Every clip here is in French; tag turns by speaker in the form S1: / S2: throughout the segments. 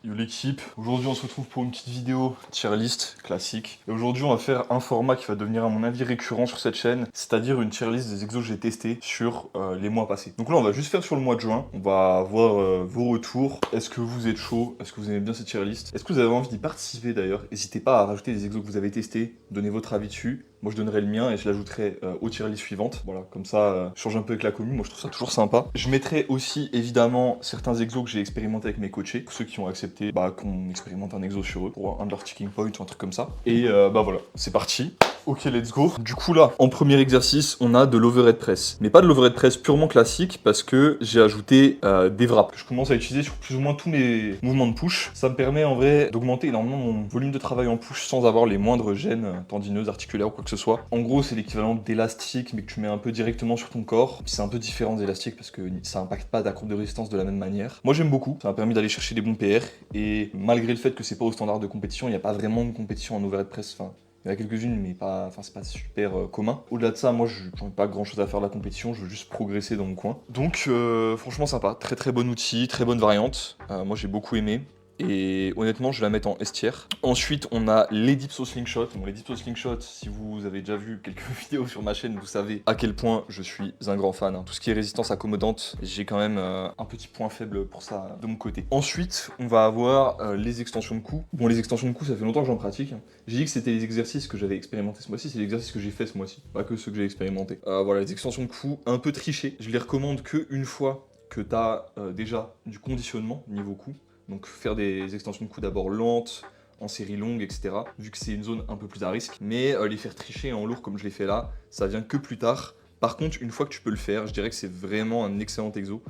S1: Yo l'équipe, aujourd'hui on se retrouve pour une petite vidéo tier list classique. Et aujourd'hui on va faire un format qui va devenir à mon avis récurrent sur cette chaîne, c'est-à-dire une tier list des exos que j'ai testés sur les mois passés. Donc là on va juste faire sur le mois de juin, on va voir vos retours. Est-ce que vous êtes chaud? Est-ce que vous aimez bien cette tier list? Est-ce que vous avez envie d'y participer d'ailleurs? N'hésitez pas à rajouter des exos que vous avez testés, donnez votre avis dessus. Moi je donnerai le mien et je l'ajouterai aux tier list suivantes. Voilà, comme ça, je change un peu avec la commune, moi je trouve ça toujours sympa. Je mettrai aussi évidemment certains exos que j'ai expérimenté avec mes coachés, pour ceux qui ont accepté qu'on expérimente un exo sur eux, pour un de leurs sticking points ou un truc comme ça. Et voilà, c'est parti. Ok, let's go. Du coup là, en premier exercice, on a de l'overhead press. Mais pas de l'overhead press purement classique, parce que j'ai ajouté des wraps que je commence à utiliser sur plus ou moins tous mes mouvements de push. Ça me permet en vrai d'augmenter énormément mon volume de travail en push sans avoir les moindres gênes tendineuses, articulaires ou quoi que ce soit. En gros, c'est l'équivalent d'élastique, mais que tu mets un peu directement sur ton corps. C'est un peu différent des élastiques parce que ça impacte pas ta courbe de résistance de la même manière. Moi j'aime beaucoup, ça m'a permis d'aller chercher des bons PR, et malgré le fait que c'est pas au standard de compétition, il n'y a pas vraiment de compétition en overhead press. Enfin, il y en a quelques-unes, mais c'est pas super commun. Au-delà de ça, moi, j'en ai pas grand-chose à faire de la compétition, je veux juste progresser dans mon coin. Donc, franchement, sympa. Très très bon outil, très bonne variante. Moi, j'ai beaucoup aimé. Et honnêtement, je vais la mettre en S tier. Ensuite, on a les dips au slingshot. Bon, les dips au slingshot, si vous avez déjà vu quelques vidéos sur ma chaîne, vous savez à quel point je suis un grand fan. Tout ce qui est résistance accommodante, j'ai quand même un petit point faible pour ça de mon côté. Ensuite, on va avoir les extensions de cou. Bon, les extensions de cou, ça fait longtemps que j'en pratique. J'ai dit que c'était les exercices que j'avais expérimenté ce mois-ci, c'est l'exercice que j'ai fait ce mois-ci, pas que ceux que j'ai expérimenté. Voilà, les extensions de cou, un peu trichées. Je les recommande qu'une fois que tu as déjà du conditionnement niveau cou. Donc faire des extensions de cou d'abord lentes, en série longue, etc. Vu que c'est une zone un peu plus à risque. Mais les faire tricher en lourd comme je l'ai fait là, ça vient que plus tard. Par contre, une fois que tu peux le faire, je dirais que c'est vraiment un excellent exo.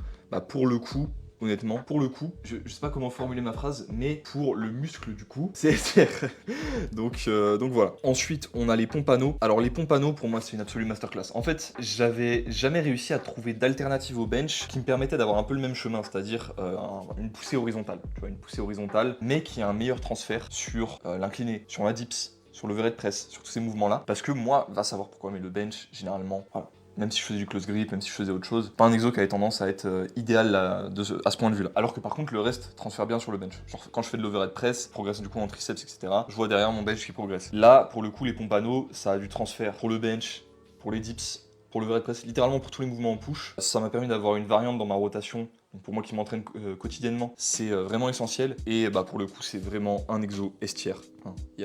S1: Pour le coup, honnêtement, pour le coup, je sais pas comment formuler ma phrase, mais pour le muscle du cou, c'est SR. donc voilà. Ensuite, on a les pompes anneaux. Alors les pompes anneaux, pour moi, c'est une absolue masterclass. En fait, j'avais jamais réussi à trouver d'alternative au bench qui me permettait d'avoir un peu le même chemin, c'est-à-dire une poussée horizontale. Tu vois, une poussée horizontale, mais qui a un meilleur transfert sur l'incliné, sur la dips, sur le overhead press, sur tous ces mouvements-là. Parce que moi, va savoir pourquoi, mais le bench, généralement, voilà. Même si je faisais du close grip, même si je faisais autre chose, pas un exo qui avait tendance à être idéal à ce point de vue là. Alors que par contre le reste transfère bien sur le bench. Genre quand je fais de l'overhead press, progresse du coup en triceps, etc. Je vois derrière mon bench qui progresse. Là, pour le coup, les pompes anneaux, ça a du transfert pour le bench, pour les dips, pour l'overhead press, littéralement pour tous les mouvements en push. Ça m'a permis d'avoir une variante dans ma rotation. Donc pour moi qui m'entraîne quotidiennement, c'est vraiment essentiel. Et pour le coup, c'est vraiment un exo S tier. Il n'y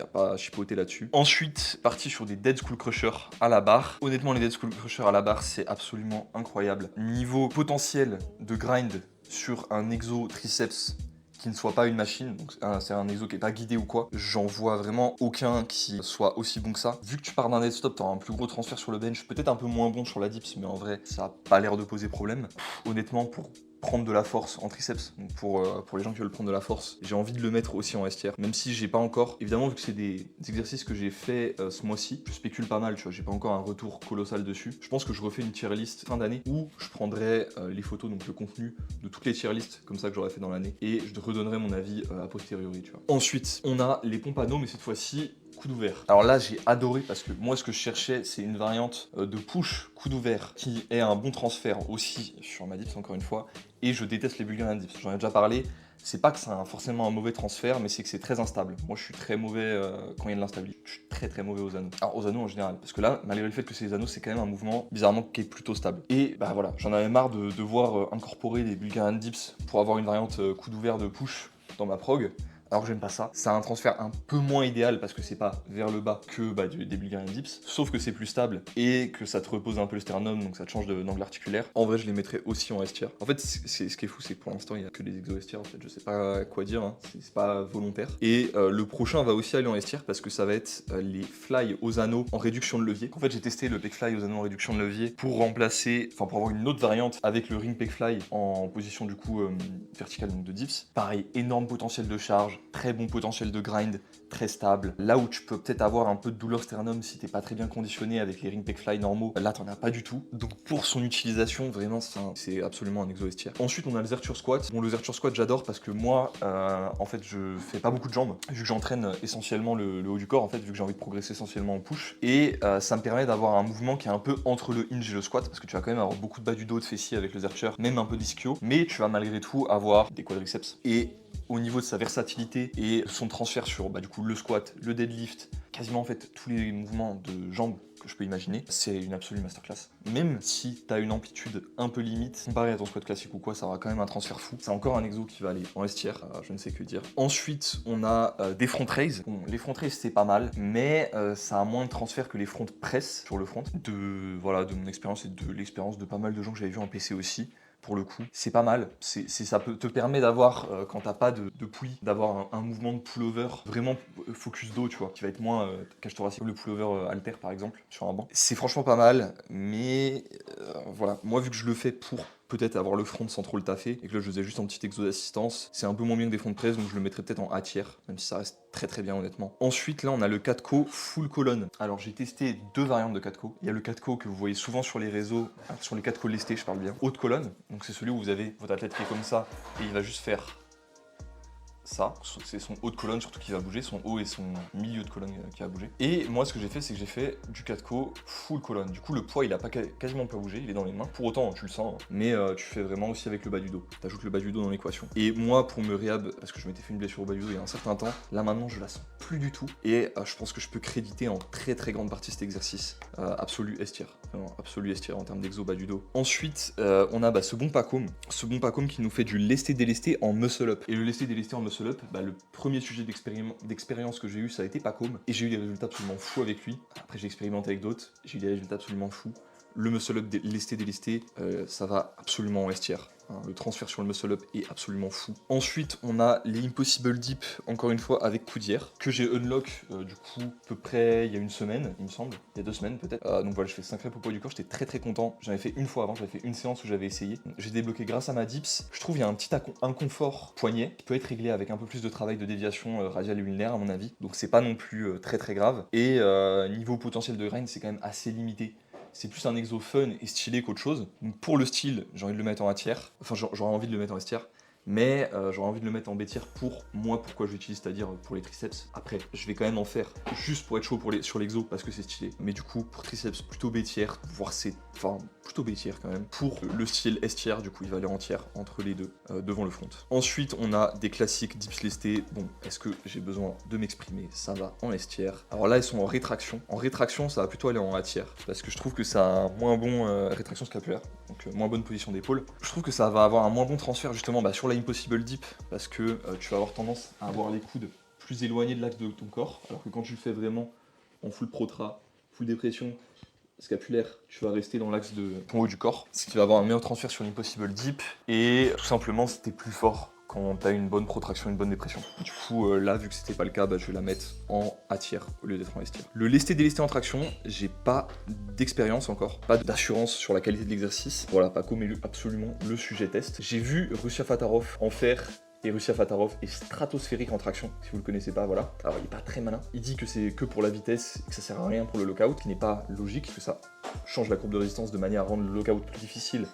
S1: a pas à chipoter là-dessus. Ensuite, parti sur des dead school crushers à la barre. Honnêtement, les dead school crushers à la barre, c'est absolument incroyable. Niveau potentiel de grind sur un exo triceps qui ne soit pas une machine, donc c'est un exo qui n'est pas guidé ou quoi, j'en vois vraiment aucun qui soit aussi bon que ça. Vu que tu pars d'un dead stop, tu auras un plus gros transfert sur le bench, peut-être un peu moins bon sur la dips, mais en vrai, ça n'a pas l'air de poser problème. Honnêtement, pour prendre de la force en triceps, donc pour les gens qui veulent prendre de la force, j'ai envie de le mettre aussi en S tier, même si j'ai pas encore, évidemment vu que c'est des exercices que j'ai fait ce mois-ci, je spécule pas mal, tu vois, j'ai pas encore un retour colossal dessus. Je pense que je refais une tier list fin d'année où je prendrai les photos, donc le contenu de toutes les tier lists comme ça que j'aurais fait dans l'année, et je te redonnerai mon avis a posteriori, tu vois. Ensuite, on a les pompes anneaux, mais cette fois-ci coude ouvert. Alors là, j'ai adoré parce que moi, ce que je cherchais, c'est une variante de push coude ouvert qui ait un bon transfert aussi sur ma dips, encore une fois. Et je déteste les Bulgarian dips. J'en ai déjà parlé. C'est pas que c'est forcément un mauvais transfert, mais c'est que c'est très instable. Moi, je suis très mauvais quand il y a de l'instabilité. Je suis très très mauvais aux anneaux. Alors, aux anneaux en général. Parce que là, malgré le fait que c'est les anneaux, c'est quand même un mouvement bizarrement qui est plutôt stable. Et voilà, j'en avais marre de devoir incorporer des Bulgarian dips pour avoir une variante coude ouvert de push dans ma prog. Alors que j'aime pas ça. C'est un transfert un peu moins idéal parce que c'est pas vers le bas que des Bulgarian dips. Sauf que c'est plus stable et que ça te repose un peu le sternum, donc ça te change d'angle articulaire. En vrai, je les mettrais aussi en S tier. En fait, ce qui est fou, c'est que pour l'instant, il y a que des exos S tier. En fait, je sais pas quoi dire, hein. C'est pas volontaire. Et le prochain va aussi aller en S tier parce que ça va être les fly aux anneaux en réduction de levier. En fait, j'ai testé le pec fly aux anneaux en réduction de levier pour remplacer, pour avoir une autre variante avec le ring pec fly en position du coup verticale, donc de dips. Pareil, énorme potentiel de charge, très bon potentiel de grind, très stable. Là où tu peux peut-être avoir un peu de douleur sternum si t'es pas très bien conditionné avec les ring pec fly normaux, là t'en as pas du tout. Donc pour son utilisation, vraiment c'est absolument un exo S tier. Ensuite on a le Zercher squat. Bon, le Zercher squat j'adore parce que moi en fait je fais pas beaucoup de jambes vu que j'entraîne essentiellement le haut du corps, en fait vu que j'ai envie de progresser essentiellement en push, et ça me permet d'avoir un mouvement qui est un peu entre le hinge et le squat parce que tu vas quand même avoir beaucoup de bas du dos, de fessiers avec le Zercher, même un peu d'ischio, mais tu vas malgré tout avoir des quadriceps. Et au niveau de sa versatilité et son transfert sur du coup le squat, le deadlift, quasiment en fait tous les mouvements de jambes que je peux imaginer, c'est une absolue masterclass. Même si tu as une amplitude un peu limite, comparé à ton squat classique ou quoi, ça aura quand même un transfert fou. C'est encore un exo qui va aller en S tier, je ne sais que dire. Ensuite, on a des front raise. Bon, les front raise, c'est pas mal, mais ça a moins de transfert que les front press sur le front. De mon expérience et de l'expérience de pas mal de gens que j'avais vu en PC aussi. Pour le coup, c'est pas mal. Ça te permet d'avoir, quand t'as pas de poulie, d'avoir un mouvement de pullover vraiment focus dos, tu vois, qui va être moins cage thoracique, le pullover halter par exemple, sur un banc. C'est franchement pas mal, mais voilà, moi vu que je le fais pour peut-être avoir le front sans trop le taffer, et que là je faisais juste un petit exo d'assistance, c'est un peu moins bien que des front press, donc je le mettrais peut-être en A tier, même si ça reste très très bien honnêtement. Ensuite là on a le 4co full colonne. Alors j'ai testé deux variantes de 4co. Il y a le 4co que vous voyez souvent sur les réseaux, sur les 4co lestés je parle bien, haute colonne, donc c'est celui où vous avez votre athlète qui est comme ça, et il va juste faire ça, c'est son haut de colonne surtout qui va bouger, son haut et son milieu de colonne qui va bouger. Et moi ce que j'ai fait, c'est que j'ai fait du 4co full colonne. Du coup le poids il a pas quasiment pas bougé, il est dans les mains. Pour autant tu le sens, hein. Mais tu fais vraiment aussi avec le bas du dos. Tu ajoutes le bas du dos dans l'équation. Et moi pour me réhab, parce que je m'étais fait une blessure au bas du dos il y a un certain temps, là maintenant je la sens plus du tout. Et je pense que je peux créditer en très très grande partie cet exercice. Absolu S tier, vraiment absolu S tier en termes d'exo bas du dos. Ensuite on a ce bon Pacom qui nous fait du lesté délesté en muscle up. Et le lesté délesté en muscle up, le premier sujet d'expérience que j'ai eu, ça a été Pacom, et j'ai eu des résultats absolument fous avec lui. Après j'ai expérimenté avec d'autres, j'ai eu des résultats absolument fous. Le muscle up lesté délesté, ça va absolument en S tier. Le transfert sur le muscle up est absolument fou. Ensuite, on a les Impossible Dip, encore une fois avec coudière, que j'ai unlock du coup à peu près il y a une semaine, il me semble, il y a 2 semaines peut-être. Donc voilà, je fais 5 reps au poids du corps, j'étais très très content. J'en avais fait une fois avant, j'avais fait une séance où j'avais essayé. J'ai débloqué grâce à ma dips. Je trouve il y a un petit inconfort poignet qui peut être réglé avec un peu plus de travail de déviation radiale et ulnaire à mon avis. Donc c'est pas non plus très très grave. Et niveau potentiel de grind, c'est quand même assez limité. C'est plus un exo fun et stylé qu'autre chose. Donc pour le style, j'ai envie de le mettre en A tier. Enfin, j'aurais envie de le mettre en S tier. Mais j'aurais envie de le mettre en B tier pour moi, pourquoi je l'utilise, c'est-à-dire pour les triceps. Après, je vais quand même en faire juste pour être chaud sur l'exo parce que c'est stylé. Mais du coup, pour triceps, plutôt B tier, voire C. Enfin, plutôt B tier quand même. Pour le style S tier, du coup, il va aller en tiers entre les deux, devant le front. Ensuite, on a des classiques dips lestés. Bon, est-ce que j'ai besoin de m'exprimer? Ça va en S tier. Alors là, ils sont en rétraction. En rétraction, ça va plutôt aller en A tier parce que je trouve que ça a un moins bon rétraction scapulaire, donc moins bonne position d'épaule. Je trouve que ça va avoir un moins bon transfert justement sur la Impossible Dip parce que tu vas avoir tendance à avoir les coudes plus éloignés de l'axe de ton corps, alors que quand tu le fais vraiment en full protra, full dépression scapulaire, tu vas rester dans l'axe de ton haut du corps, ce qui va avoir un meilleur transfert sur l'Impossible Dip, et tout simplement c'était plus fort quand tu as une bonne protraction, une bonne dépression. Du coup là, vu que c'était pas le cas, je vais la mettre en A tier au lieu d'être en S tier. Le lesté délesté en traction, j'ai pas d'expérience encore, pas d'assurance sur la qualité de l'exercice. Voilà, Paco met absolument le sujet test. J'ai vu Russia Fatarov en faire, et Russia Fatarov est stratosphérique en traction, si vous le connaissez pas, voilà. Alors il est pas très malin, il dit que c'est que pour la vitesse et que ça sert à rien pour le lockout, ce qui n'est pas logique, parce que ça change la courbe de résistance de manière à rendre le lockout plus difficile.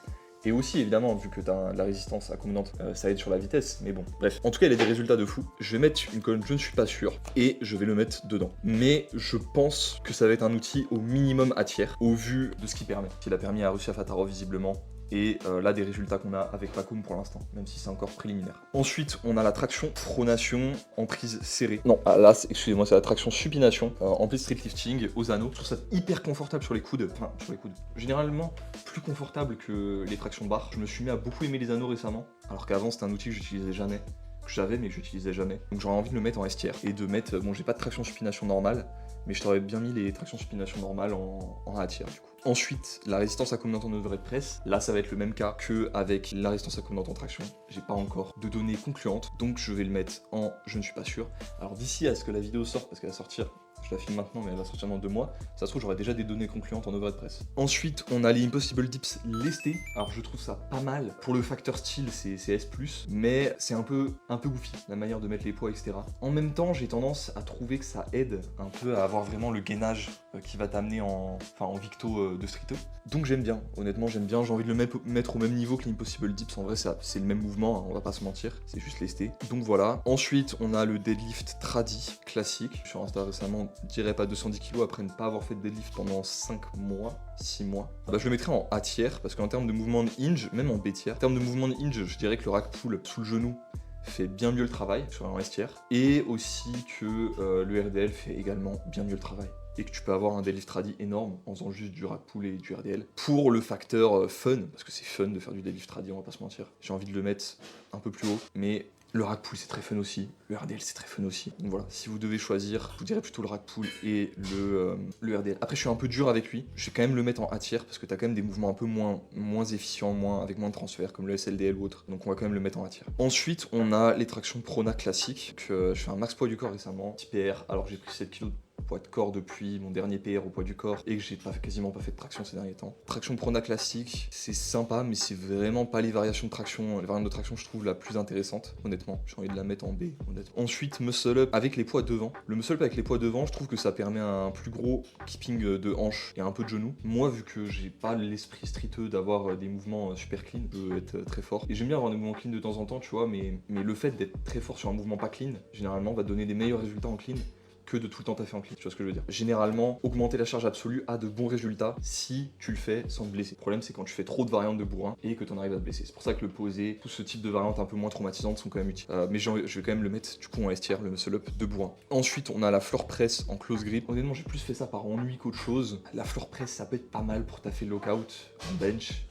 S1: Et aussi, évidemment, vu que tu as de la résistance accommodante, ça aide sur la vitesse, mais bon, bref. En tout cas, il a des résultats de fou. Je vais mettre une colonne, je ne suis pas sûr, et je vais le mettre dedans. Mais je pense que ça va être un outil au minimum à tiers, au vu de ce qu'il permet. Il a permis à Russia Fatarov, visiblement, et là des résultats qu'on a avec Pacom pour l'instant, même si c'est encore préliminaire. Ensuite, on a la traction pronation en prise serrée. Non, là, excusez-moi, c'est la traction supination en prise street lifting aux anneaux. Je trouve ça hyper confortable sur les coudes, enfin sur les coudes. Généralement, plus confortable que les tractions barres. Je me suis mis à beaucoup aimer les anneaux récemment, alors qu'avant c'était un outil que j'utilisais jamais. Que j'avais mais que j'utilisais jamais. Donc j'aurais envie de le mettre en S tier et de mettre, bon j'ai pas de traction supination normale, mais je t'aurais bien mis les tractions supination normales en A tier du coup. Ensuite, la résistance accommodante en overhead press, là ça va être le même cas qu'avec la résistance accommodante en traction. J'ai pas encore de données concluantes, donc je vais le mettre en je ne suis pas sûr. Alors d'ici à ce que la vidéo sorte, parce qu'elle va sortir, je la filme maintenant mais elle va sortir dans 2 mois, ça se trouve j'aurai déjà des données concluantes en overhead press. Ensuite, on a les Impossible Dips lestés. Alors je trouve ça pas mal. Pour le facteur style, c'est S+, mais c'est un peu goofy, la manière de mettre les poids, etc. En même temps, j'ai tendance à trouver que ça aide un peu à avoir vraiment le gainage qui va t'amener en victo de street. Donc j'aime bien, honnêtement j'aime bien, j'ai envie de le mettre au même niveau que l'Impossible Dips, en vrai c'est le même mouvement, hein, on va pas se mentir, c'est juste lesté. Donc voilà. Ensuite, on a le deadlift tradi classique. Sur Insta récemment, dirais pas 210 kg après ne pas avoir fait de deadlift pendant 5 mois, 6 mois. Je le mettrais en A tier parce qu'en termes de mouvement de hinge, même en B tier, en termes de mouvement de hinge, je dirais que le rack pull sous le genou fait bien mieux le travail sur un S-tier, et aussi que le RDL fait également bien mieux le travail. Et que tu peux avoir un deadlift tradi énorme en faisant juste du rack pull et du RDL. Pour le facteur fun, parce que c'est fun de faire du deadlift tradi, on va pas se mentir. J'ai envie de le mettre un peu plus haut, mais le rack pull c'est très fun aussi, le RDL c'est très fun aussi. Donc voilà, si vous devez choisir, je vous dirais plutôt le rack pull et le RDL. Après je suis un peu dur avec lui, je vais quand même le mettre en A tier parce que t'as quand même des mouvements un peu moins efficients, avec moins de transfert comme le SLDL ou autre. Donc on va quand même le mettre en A tier. Ensuite on a les tractions Prona classiques. Je fais un max poids du corps récemment, petit PR, alors j'ai pris 7 kg poids de corps depuis mon dernier PR au poids du corps et que j'ai quasiment pas fait de traction ces derniers temps. Traction Prona classique, c'est sympa mais c'est vraiment pas les variations de traction, les variantes de traction je trouve la plus intéressante honnêtement. J'ai envie de la mettre en B honnêtement. Ensuite muscle up avec les poids devant. Le muscle up avec les poids devant, je trouve que ça permet un plus gros keeping de hanche et un peu de genou. Moi vu que j'ai pas l'esprit streeteux d'avoir des mouvements super clean, je peux être très fort. Et j'aime bien avoir des mouvements clean de temps en temps tu vois, mais le fait d'être très fort sur un mouvement pas clean, généralement va donner des meilleurs résultats en clean que de tout le temps taffer en clean, tu vois ce que je veux dire. Généralement, augmenter la charge absolue a de bons résultats si tu le fais sans te blesser. Le problème c'est quand tu fais trop de variantes de bourrin et que tu en arrives à te blesser. C'est pour ça que le posé, tout ce type de variantes un peu moins traumatisantes sont quand même utiles. Mais je vais quand même le mettre du coup en S tier, le muscle up de bourrin. Ensuite, on a la floor press en close grip. Honnêtement, j'ai plus fait ça par ennui qu'autre chose. La floor press, ça peut être pas mal pour taffer le lockout en bench.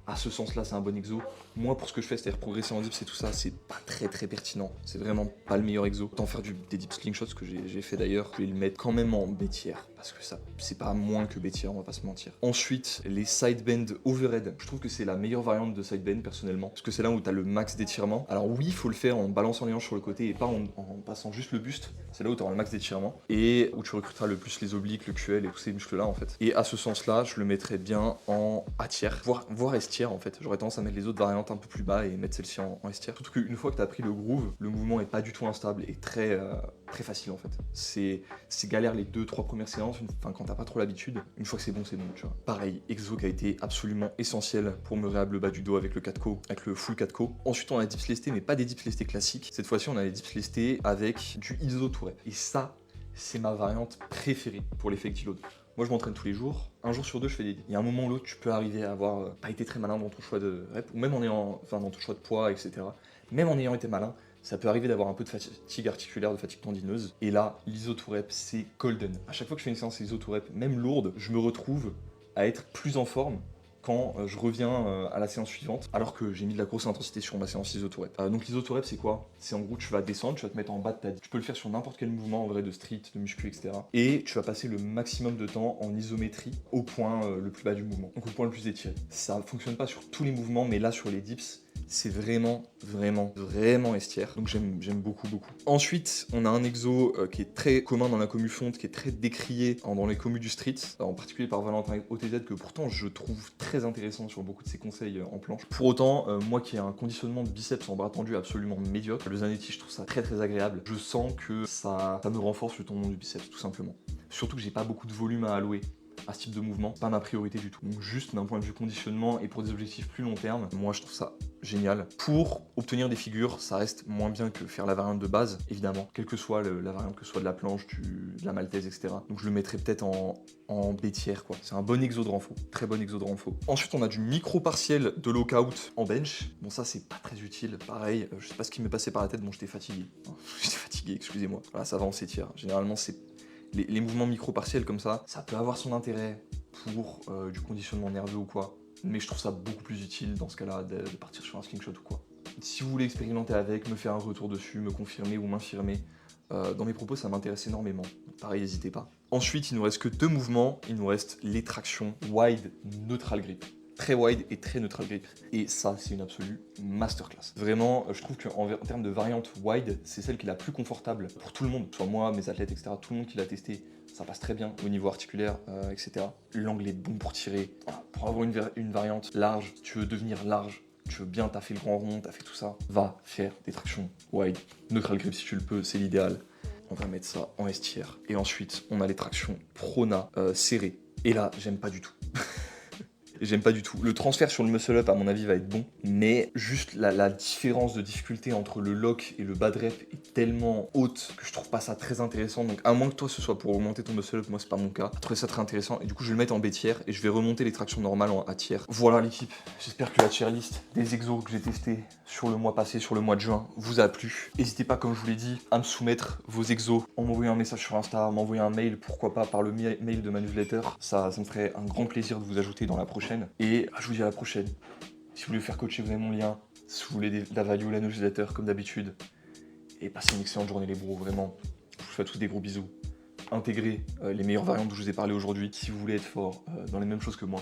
S1: À ce sens-là, c'est un bon exo. Moi, pour ce que je fais, c'est-à-dire progresser en dips et tout ça, c'est pas très pertinent. C'est vraiment pas le meilleur exo. Autant faire des dips slingshots, ce que j'ai fait d'ailleurs. Je vais le mettre quand même en B tier, parce que ça, c'est pas moins que B tier, on va pas se mentir. Ensuite, les side bend overhead. Je trouve que c'est la meilleure variante de side bend, personnellement, parce que c'est là où t'as le max d'étirement. Alors oui, il faut le faire en balançant les hanches sur le côté et pas en passant juste le buste. C'est là où t'auras le max d'étirement et où tu recruteras le plus les obliques, le QL et tous ces muscles-là, en fait. Et à ce sens-là, je le mettrais bien en A tier, voire S tier, en fait. J'aurais tendance à mettre les autres variantes un peu plus bas et mettre celle-ci en S tier. Surtout qu'une fois que tu as pris le groove, le mouvement est pas du tout instable et très facile en fait. C'est galère les 2-3 premières séances, quand t'as pas trop l'habitude. Une fois que c'est bon, tu vois. Pareil, exo qui a été absolument essentiel pour me réhab le bas du dos avec le 4co, avec le full 4co. Ensuite, on a des dips lestés, mais pas des dips lestés classiques. Cette fois-ci, on a des dips lestés avec du iso to rep. Et ça, c'est ma variante préférée pour l'effective load. Moi, je m'entraîne tous les jours. Un jour sur deux, je fais des dips. Il y a un moment ou l'autre, tu peux arriver à avoir pas été très malin dans ton choix de rep, ou même dans ton choix de poids, etc. Même en ayant été malin, ça peut arriver d'avoir un peu de fatigue articulaire, de fatigue tendineuse. Et là, l'iso to rep, c'est golden. À chaque fois que je fais une séance iso to rep, même lourde, je me retrouve à être plus en forme quand je reviens à la séance suivante, alors que j'ai mis de la grosse intensité sur ma séance iso to rep. Donc l'iso to rep, c'est quoi? C'est en gros, tu vas descendre, tu vas te mettre en bas de ta dips. Tu peux le faire sur n'importe quel mouvement en vrai de street, de muscu, etc. Et tu vas passer le maximum de temps en isométrie au point le plus bas du mouvement, donc au point le plus étiré. Ça fonctionne pas sur tous les mouvements, mais là sur les dips, c'est vraiment S tier. Donc j'aime beaucoup. Ensuite, on a un exo qui est très commun dans la commu fonte, qui est très décrié dans les commus du street, en particulier par Valentin OTZ, que pourtant je trouve très intéressant sur beaucoup de ses conseils en planche. Pour autant, moi qui ai un conditionnement de biceps en bras tendu absolument médiocre, le Zanetti, je trouve ça très agréable. Je sens que ça me renforce le tendon du biceps, tout simplement. Surtout que j'ai pas beaucoup de volume à allouer à ce type de mouvement, pas ma priorité du tout. Donc juste d'un point de vue conditionnement et pour des objectifs plus long terme, moi je trouve ça génial. Pour obtenir des figures, ça reste moins bien que faire la variante de base, évidemment, quelle que soit la variante, que ce soit de la planche, de la maltaise, etc. Donc je le mettrais peut-être en B tier, quoi. C'est un bon exo de renfo, très bon exo de renfo. Ensuite, on a du micro partiel de lockout en bench. Bon, ça c'est pas très utile, pareil, je sais pas ce qui m'est passé par la tête, bon j'étais fatigué. J'étais fatigué, excusez-moi. Voilà, ça va en C tier. Généralement, c'est les mouvements micro-partiels comme ça peut avoir son intérêt pour du conditionnement nerveux ou quoi, mais je trouve ça beaucoup plus utile dans ce cas-là de partir sur un slingshot ou quoi. Si vous voulez expérimenter avec, me faire un retour dessus, me confirmer ou m'infirmer, dans mes propos ça m'intéresse énormément, pareil n'hésitez pas. Ensuite il nous reste que 2 mouvements, il nous reste les tractions wide neutral grip. Très wide et très neutral grip. Et ça, c'est une absolue masterclass. Vraiment, je trouve qu'en termes de variante wide, c'est celle qui est la plus confortable pour tout le monde. Soit moi, mes athlètes, etc. Tout le monde qui l'a testé, ça passe très bien au niveau articulaire, etc. L'angle est bon pour tirer. Voilà. Pour avoir une variante large, tu veux devenir large, tu veux bien taffer le grand rond, taffer tout ça, va faire des tractions wide. Neutral grip si tu le peux, c'est l'idéal. On va mettre ça en S tier. Et ensuite, on a les tractions prona serrées. Et là, j'aime pas du tout. et j'aime pas du tout. Le transfert sur le muscle up, à mon avis, va être bon, mais juste la différence de difficulté entre le lock et le bad rep est tellement haute que je trouve pas ça très intéressant. Donc, à moins que toi ce soit pour augmenter ton muscle up, moi c'est pas mon cas. Je trouvais ça très intéressant, et du coup, je vais le mettre en B tier et je vais remonter les tractions normales en A tier. Voilà l'équipe, j'espère que la tier list des exos que j'ai testé sur le mois passé, sur le mois de juin, vous a plu. N'hésitez pas, comme je vous l'ai dit, à me soumettre vos exos, en m'envoyant un message sur Insta, m'envoyer un mail, pourquoi pas par le mail de ma newsletter. Ça me ferait un grand plaisir de vous ajouter dans la prochaine. Et je vous dis à la prochaine. Si vous voulez faire coacher, vous avez mon lien. Si vous voulez de la value, la newsletter, comme d'habitude. Et passez une excellente journée les bros, vraiment. Je vous fais à tous des gros bisous. Intégrez les meilleures variantes dont je vous ai parlé aujourd'hui si vous voulez être fort dans les mêmes choses que moi.